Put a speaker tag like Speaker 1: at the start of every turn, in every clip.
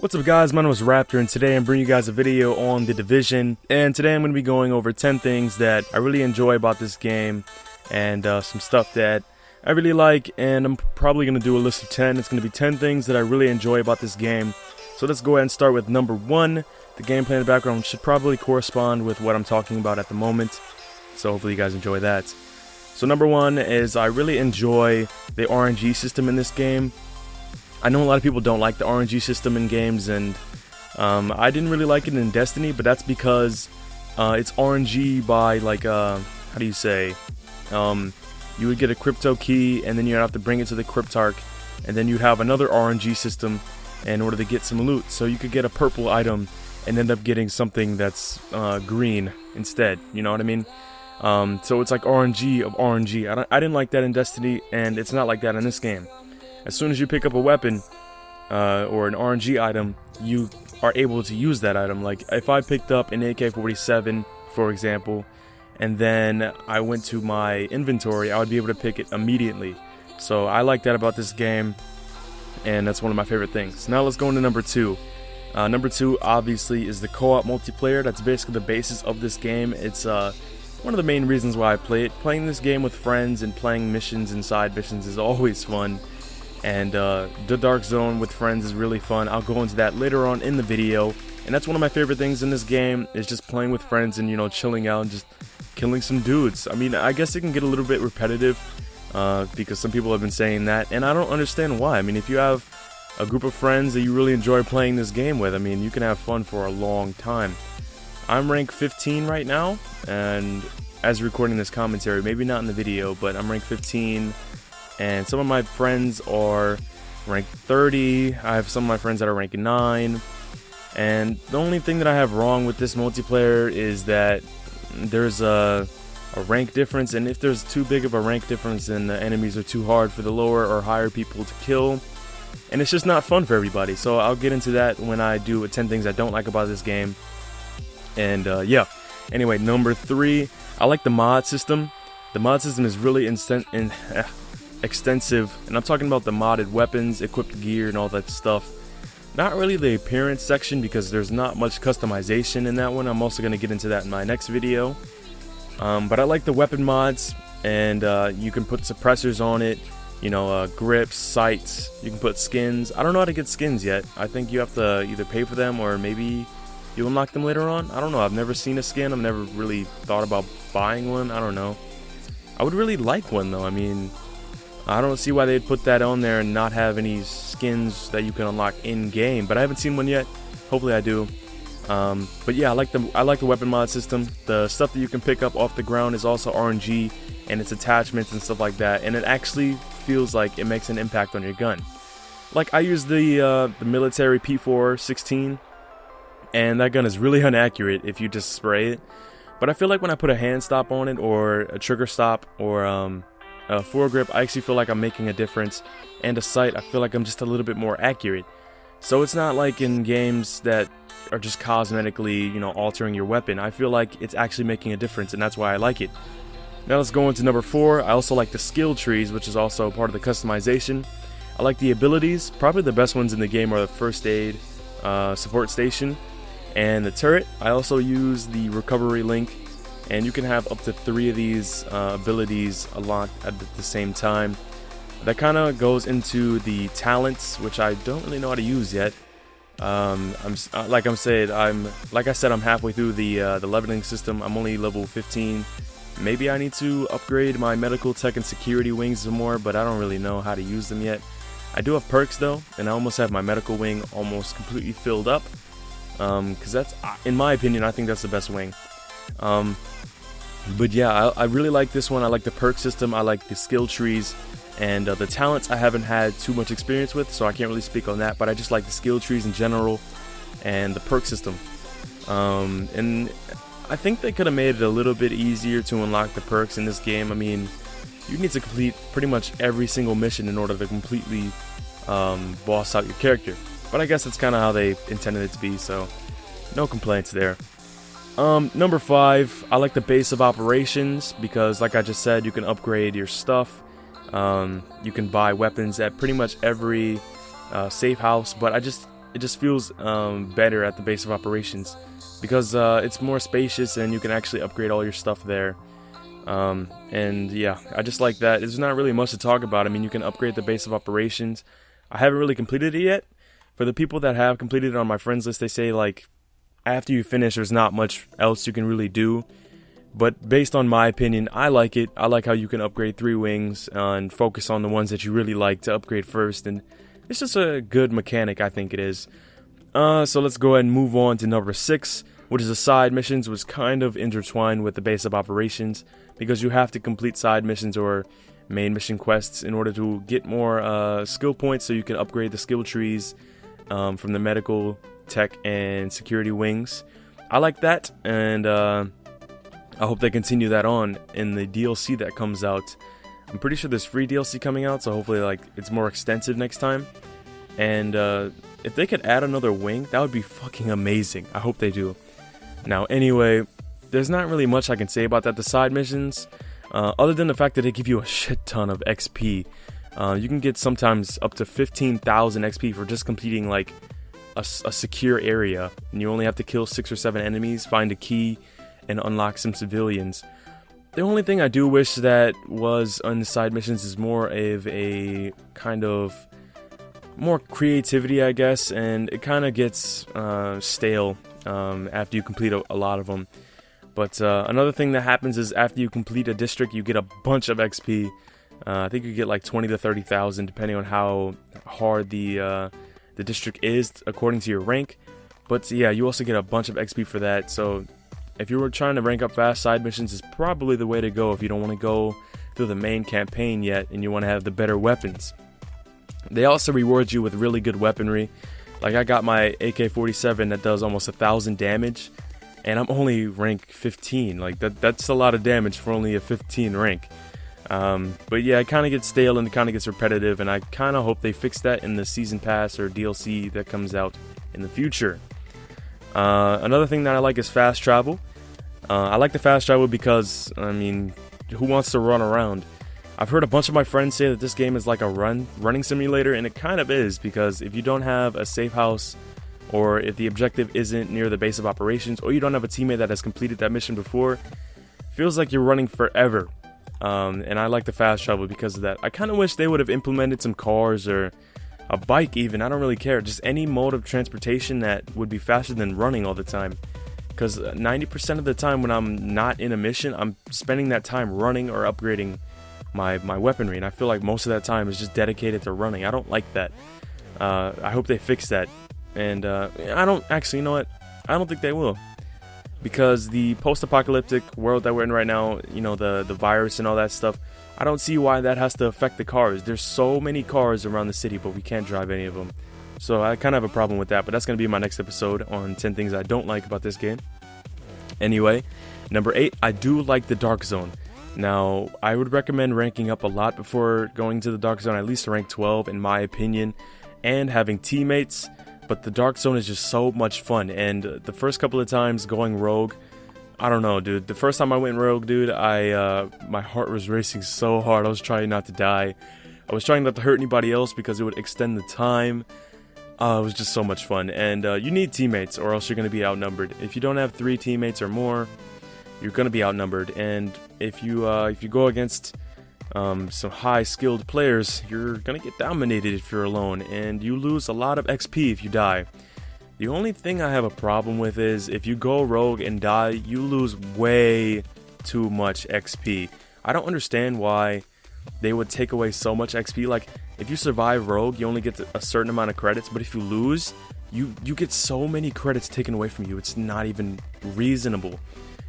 Speaker 1: What's up guys, my name is Raptor and today I'm bringing you guys a video on The Division, and today I'm going to be going over 10 things that I really enjoy about this game and some stuff that I really like, and I'm probably going to do a list of 10. It's going to be 10 things that I really enjoy about this game. So let's go ahead and start with number 1. The gameplay in the background should probably correspond with what I'm talking about at the moment, so hopefully you guys enjoy that. So number 1 is I really enjoy the RNG system in this game. I know a lot of people don't like the RNG system in games, and I didn't really like it in Destiny, but that's because it's RNG by, like, how do you say, you would get a crypto key, and then you'd have to bring it to the cryptarch, and then you'd have another RNG system in order to get some loot. So you could get a purple item and end up getting something that's green instead, you know what I mean? So it's like RNG of RNG. I didn't like that in Destiny, and it's not like that in this game. As soon as you pick up a weapon or an RNG item, you are able to use that item. Like if I picked up an AK-47, for example, and then I went to my inventory, I would be able to pick it immediately. So I like that about this game, and that's one of my favorite things. Now let's go into number 2. Number 2 obviously is the co-op multiplayer. That's basically the basis of this game. It's one of the main reasons why I play it. Playing this game with friends and playing missions and side missions is always fun. And the Dark Zone with friends is really fun. I'll go into that later on in the video. And that's one of my favorite things in this game, is just playing with friends and, you know, chilling out and just killing some dudes. I mean, I guess it can get a little bit repetitive because some people have been saying that, and I don't understand why. I mean, if you have a group of friends that you really enjoy playing this game with, I mean, you can have fun for a long time. I'm rank 15 right now, and as recording this commentary, maybe not in the video, but I'm rank 15. And some of my friends are ranked 30. I have some of my friends that are ranked 9. And the only thing that I have wrong with this multiplayer is that there's a rank difference. And if there's too big of a rank difference, then the enemies are too hard for the lower or higher people to kill. And it's just not fun for everybody. So I'll get into that when I do 10 things I don't like about this game. And yeah. Anyway, number 3, I like the mod system. The mod system is really extensive, and I'm talking about the modded weapons, equipped gear, and all that stuff. Not really the appearance section, because there's not much customization in that one. I'm also going to get into that in my next video. But I like the weapon mods, and you can put suppressors on it, you know, grips, sights, you can put skins. I don't know how to get skins yet. I think you have to either pay for them or maybe you'll unlock them later on. I don't know, I've never seen a skin. I've never really thought about buying one. I don't know. I would really like one though. I mean, I don't see why they'd put that on there and not have any skins that you can unlock in-game, but I haven't seen one yet. Hopefully I do. But yeah, I like the weapon mod system. The stuff that you can pick up off the ground is also RNG, and its attachments and stuff like that, and it actually feels like it makes an impact on your gun. Like I use the military P416, and that gun is really inaccurate if you just spray it. But I feel like when I put a hand stop on it, or a trigger stop, or a foregrip, I actually feel like I'm making a difference, and a sight, I feel like I'm just a little bit more accurate. So it's not like in games that are just cosmetically, you know, altering your weapon. I feel like it's actually making a difference, and that's why I like it. Now let's go into number 4. I also like the skill trees, which is also part of the customization. I like the abilities. Probably the best ones in the game are the first aid, support station, and the turret. I also use the recovery link. And you can have up to 3 of these abilities unlocked at the same time. That kind of goes into the talents, which I don't really know how to use yet. Like I said, I'm halfway through the leveling system. I'm only level 15. Maybe I need to upgrade my medical tech and security wings some more, but I don't really know how to use them yet. I do have perks though, and I almost have my medical wing almost completely filled up. Because that's, in my opinion, I think that's the best wing. But yeah, I really like this one. I like the perk system, I like the skill trees, and the talents I haven't had too much experience with, so I can't really speak on that, but I just like the skill trees in general and the perk system. And I think they could have made it a little bit easier to unlock the perks in this game. I mean, you need to complete pretty much every single mission in order to completely boss out your character. But I guess that's kind of how they intended it to be, so no complaints there. Number 5, I like the base of operations because, like I just said, you can upgrade your stuff. You can buy weapons at pretty much every safe house, but it just feels better at the base of operations, because it's more spacious and you can actually upgrade all your stuff there. And yeah, I just like that. There's not really much to talk about. I mean, you can upgrade the base of operations. I haven't really completed it yet. For the people that have completed it on my friends list, they say like after you finish, there's not much else you can really do. But based on my opinion, I like it. I like how you can upgrade 3 wings and focus on the ones that you really like to upgrade first. And it's just a good mechanic, I think it is. So let's go ahead and move on to number 6, which is the side missions, which kind of intertwined with the base of operations, because you have to complete side missions or main mission quests in order to get more skill points, so you can upgrade the skill trees from the medical, tech, and security wings. I like that, and I hope they continue that on in the DLC that comes out. I'm pretty sure there's free DLC coming out, so hopefully like it's more extensive next time. And if they could add another wing, that would be fucking amazing. I hope they do. Now, anyway, there's not really much I can say about that. The side missions, other than the fact that they give you a shit ton of XP. You can get sometimes up to 15,000 XP for just completing like a secure area, and you only have to kill 6 or 7 enemies, find a key, and unlock some civilians. The only thing I do wish that was on the side missions is more of a kind of more creativity, I guess, and it kind of gets stale after you complete a lot of them. But another thing that happens is after you complete a district, you get a bunch of XP. I think you get like 20 to 30,000 depending on how hard the district is according to your rank. But yeah, you also get a bunch of XP for that. So if you were trying to rank up fast, side missions is probably the way to go if you don't want to go through the main campaign yet and you want to have the better weapons. They also reward you with really good weaponry. Like I got my AK-47 that does almost 1,000 damage, and I'm only rank 15. Like that's a lot of damage for only a 15 rank. But yeah, it kind of gets stale and it kind of gets repetitive, and I kind of hope they fix that in the season pass or DLC that comes out in the future. Another thing that I like is fast travel. I like the fast travel because, I mean, who wants to run around? I've heard a bunch of my friends say that this game is like a running simulator, and it kind of is, because if you don't have a safe house, or if the objective isn't near the base of operations, or you don't have a teammate that has completed that mission before, it feels like you're running forever. And I like the fast travel because of that. I kind of wish they would have implemented some cars or a bike even. I don't really care. Just any mode of transportation that would be faster than running all the time. Because 90% of the time when I'm not in a mission, I'm spending that time running or upgrading my weaponry. And I feel like most of that time is just dedicated to running. I don't like that. I hope they fix that. And I don't actually, you know what? I don't think they will. Because the post-apocalyptic world that we're in right now, you know, the virus and all that stuff, I don't see why that has to affect the cars. There's so many cars around the city, but we can't drive any of them. So I kind of have a problem with that, but that's going to be my next episode on 10 things I don't like about this game. Anyway, number 8, I do like the Dark Zone. Now, I would recommend ranking up a lot before going to the Dark Zone, at least rank 12 in my opinion, and having teammates. But the Dark Zone is just so much fun, and the first couple of times going rogue, I don't know, dude. The first time I went rogue, dude, my heart was racing so hard. I was trying not to die. I was trying not to hurt anybody else because it would extend the time. It was just so much fun, and you need teammates or else you're going to be outnumbered. If you don't have 3 teammates or more, you're going to be outnumbered, and if you go against some high skilled players, you're gonna get dominated if you're alone, and you lose a lot of XP if you die. The only thing I have a problem with is if you go rogue and die, you lose way too much XP. I don't understand why they would take away so much XP. Like, if you survive rogue, you only get a certain amount of credits, but if you lose, you get so many credits taken away from you. It's not even reasonable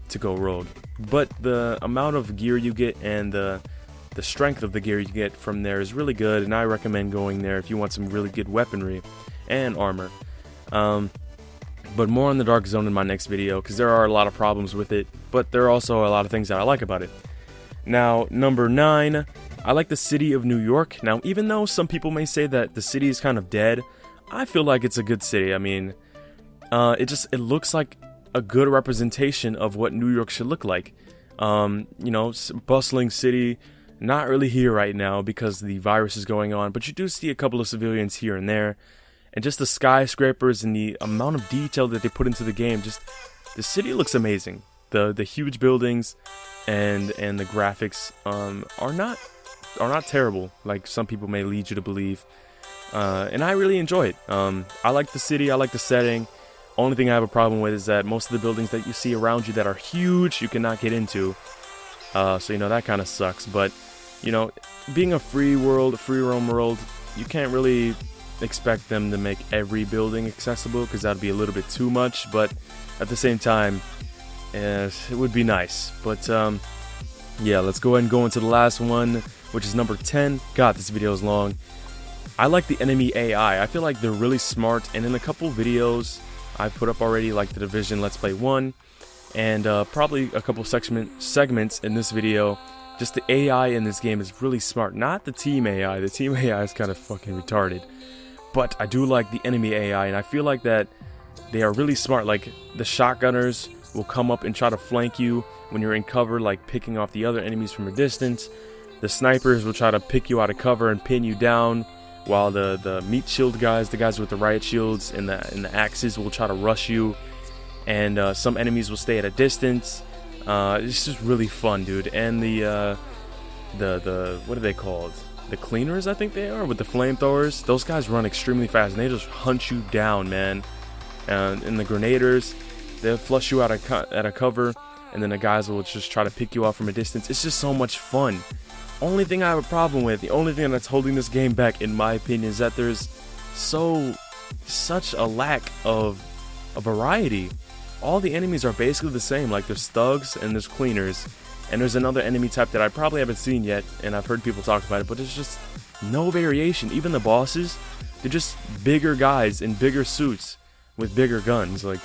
Speaker 1: to go rogue. But the amount of gear you get and the strength of the gear you get from there is really good, and I recommend going there if you want some really good weaponry and armor. But more on the Dark Zone in my next video, because there are a lot of problems with it, but there are also a lot of things that I like about it. Now, number 9, I like the city of New York. Now, even though some people may say that the city is kind of dead, I feel like it's a good city. I mean, it looks like a good representation of what New York should look like. You know, bustling city. Not really here right now because the virus is going on, but you do see a couple of civilians here and there. and just the skyscrapers and the amount of detail that they put into the game. Just the city looks amazing. The huge buildings and the graphics are not terrible like some people may lead you to believe. And I really enjoy it. I like the city, I like the setting. Only thing I have a problem with is that most of the buildings that you see around you that are huge, you cannot get into. So you know, that kind of sucks. But you know, being a free roam world, you can't really expect them to make every building accessible, because that'd be a little bit too much. But at the same time, it would be nice. But yeah, let's go ahead and go into the last one, which is number 10. God, this video is long. I like the enemy AI. I feel like they're really smart, and in a couple videos I've put up already, like the Division Let's Play 1, and probably a couple segments in this video, just the AI in this game is really smart. Not the team AI. The team AI is kind of fucking retarded. But I do like the enemy AI, and I feel like that they are really smart. Like, the shotgunners will come up and try to flank you when you're in cover, like picking off the other enemies from a distance. The snipers will try to pick you out of cover and pin you down, while the meat shield guys, the guys with the riot shields and the axes, will try to rush you. And some enemies will stay at a distance. It's just really fun, dude. And the what are they called? The cleaners, I think they are, with the flamethrowers. Those guys run extremely fast, and they just hunt you down, man. And the grenaders, they'll flush you out of cover, and then the guys will just try to pick you off from a distance. It's just so much fun. Only thing I have a problem with, the only thing that's holding this game back, in my opinion, is that there's such a lack of a variety. All the enemies are basically the same. Like, there's thugs and there's cleaners, and there's another enemy type that I probably haven't seen yet, and I've heard people talk about it, but there's just no variation. Even the bosses, they're just bigger guys in bigger suits with bigger guns. Like,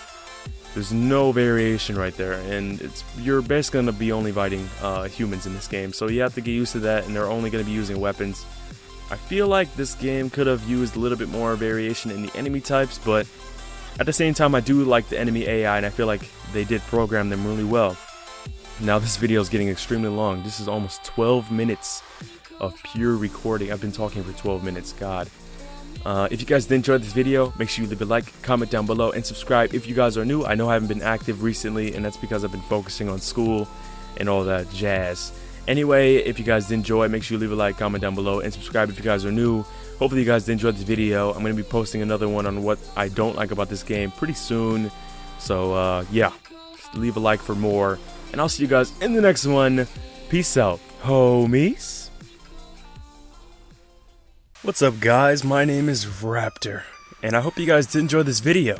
Speaker 1: there's no variation right there, and you're basically going to be only fighting humans in this game, so you have to get used to that, and they're only going to be using weapons. I feel like this game could have used a little bit more variation in the enemy types, but at the same time, I do like the enemy AI, and I feel like they did program them really well. Now, this video is getting extremely long. This is almost 12 minutes of pure recording. I've been talking for 12 minutes, God. If you guys did enjoy this video, make sure you leave a like, comment down below, and subscribe if you guys are new. I know I haven't been active recently, and that's because I've been focusing on school and all that jazz. Anyway, if you guys did enjoy, make sure you leave a like, comment down below, and subscribe if you guys are new. Hopefully you guys did enjoy this video. I'm going to be posting another one on what I don't like about this game pretty soon. So, yeah, just leave a like for more, and I'll see you guys in the next one. Peace out, homies. What's up, guys? My name is Raptor, and I hope you guys did enjoy this video.